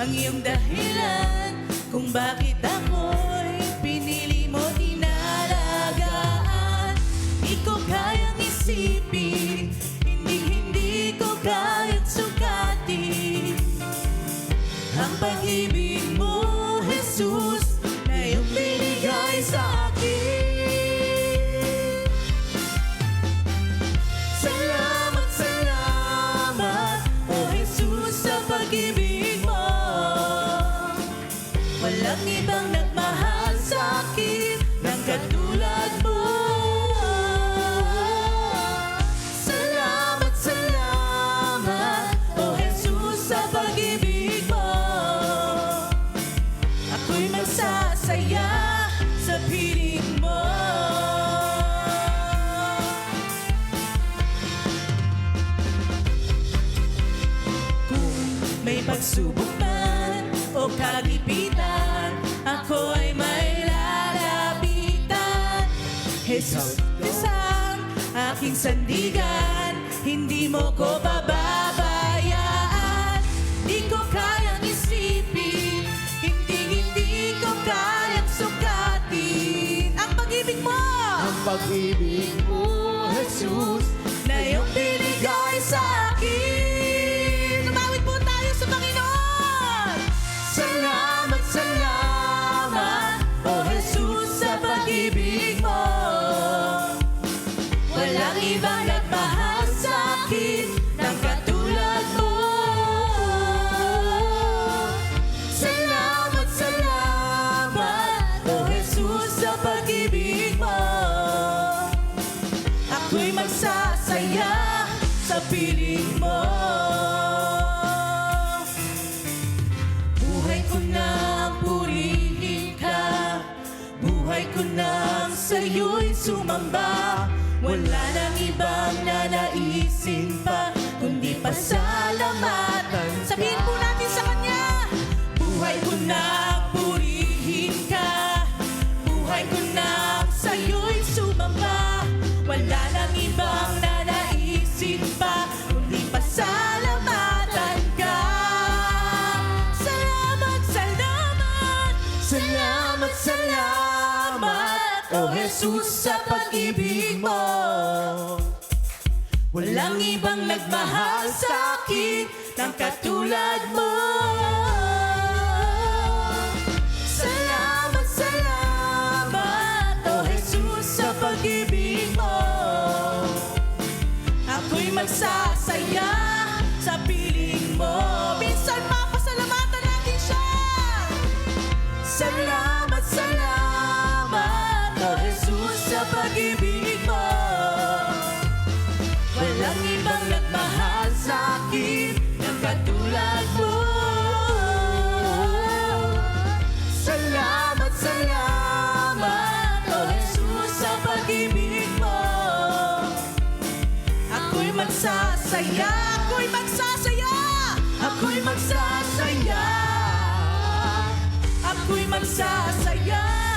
ang iyong dahilan kung bakit ako'y pinili mo inalagaan. Di ko kayang isipin, hindi ko kayang sukatin ang pag-ibig mo, Jesus, na iyong binigay sa akin. Salamat, salamat, oh Jesus, sa pag-ibig mo. Walang ibang nagmahal sa akin ng katulad mo. Salamat, salamat, oh Jesus, sa pag-ibig mo. Ako'y magsasaya sa piling mo. Kung may pagsubok man o kagipitan, ako ay may lalapitan. Jesus, isang aking sandigan, hindi mo ko pababayaan. Di ko kayang isipin, hindi ko kayang sukatin ang pag-ibig mo. Ang pag-ibig mo, Jesus, Na iyong binigay sa akin. Lumawit po tayo sa Panginoon. Salamat, salamat, oh Jesus, sa pag-ibig mo. Walang ibang nagmahal sa akin ng katulad mo. Salamat, salamat, oh Jesus, sa pag-ibig mo. Ako'y magsasaya sa piling mo. Buhay ko nang purihin ka, buhay ko nang sa'yo'y sumamba. Wala nang ibang nanaisin pa, kundi pasalamatan. Sabihin po natin sa Kanya. Buhay ko nang purihin ka, buhay ko nang sa'yo'y sumamba. Wala nang ibang nanaisin pa, kundi pasalamatan ka. Salamat, salamat, salamat, salamat, oh Jesus, sa pag-ibig mo. Walang ibang nagmahal sa akin ng katulad mo. Salamat, salamat, oh Jesus, sa pag-ibig mo. Ako'y magsasaya sa piling mo. Minsan mapasalamatan natin siya. Salamat, salamat, oh Jesus, sa pag-ibig mo. Walang ibang nagmahal sa akin ng katulad mo. Salamat, salamat, oh Jesus, sa pag-ibig mo. Ako'y magsasaya, ako'y magsasaya, ako'y magsasaya, ako'y magsasaya.